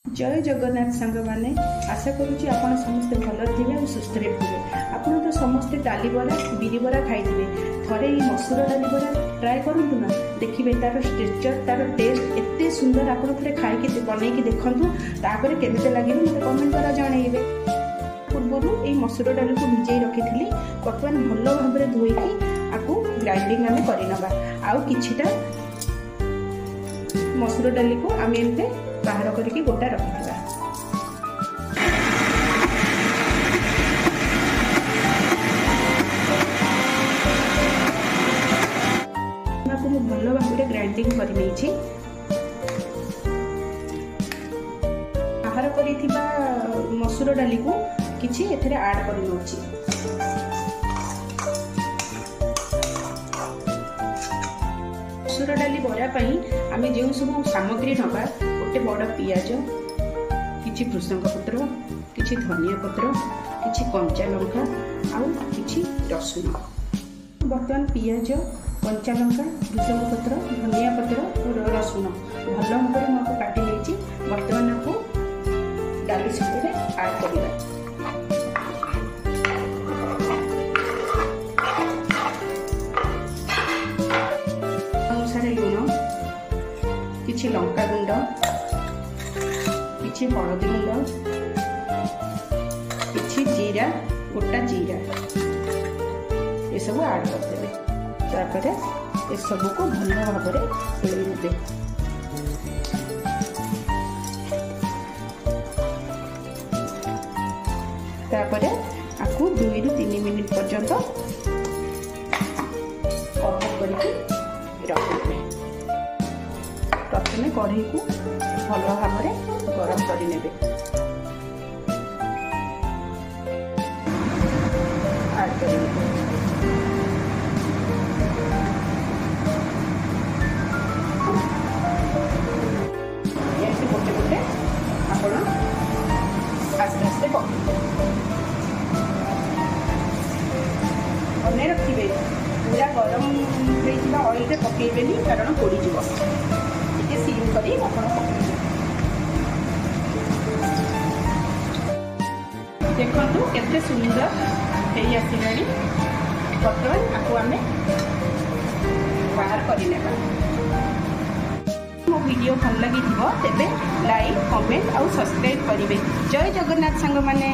जय जगन्नाथ सांग मैंने आशा करुँच आपण समस्ते भल थे और सुस्थ थे। आपड़ तो समस्ते डाली बरा बिरी बरा खाई थे मसूर डाली बरा ट्राए करूँ ना देखिए तार स्ट्रक्चर तार टेस्ट एत सुंदर आप थे खाई बनईकि देखूँ तापर केमी लगे मतलब कमेंट द्वारा जनइबे। पूर्वर ये मसूर डाली को भिजई रखी थी बर्तमान भल भाव में धोईकी आपको ग्राइंडिंग आम करनवा आउ किछिटा मसूर डाली को आम एमते बाहर करके गोटा रखिथिबा। को भल भाव में ग्राइंडिंग कर बाहर करिथिबा मसूर डाली को किछि एथरे ऐड कर नउछि। मसूर डाली बरा पई आमे जो सब सामग्री नबा गोटे बड़ पियाज किछि भृषंग पत्र किछि धनिया पत्र किछि कंचा लंका आउ किछि रसुन। बर्तमान पियाज कंचा लंका भृषंग पत्र धनिया पत्र और रसुन भल भाव में आपको काटी लेछि। बर्तमान आपको डाली सहित ऐड करिबा। लुण किछि लंका गुंड किछि हलदी गुंड किछि जीरा गोटा जीरा ये सब ऐड करदेवे। तापर ये सब को भल भाव में फेरी नेबे। तापर आपको 2 ରୁ 3 मिनिट पर्यंत कवर करके रखिबे। प्रथमे कढ़ई को भल भाव में गरम कर नेबे। ऐड करेंगे ऐसे गोटे गोटे आपण आस्ते आस्ते बने रखिबे। पूरा गरम होइथिबा ऑयल रे पकेइबेनी कारण पोड़ी जीव। टिके सीम करी आपण पकेइबे। देखंतु केते सुंदर हेई आसिलानी। बर्तमान आपको आमे बाहर करि नेबा। मो वीडियो भल लागि थिबो तेबे लाइक कमेंट और सब्सक्राइब करिवे। जय जगन्नाथ सांग माने।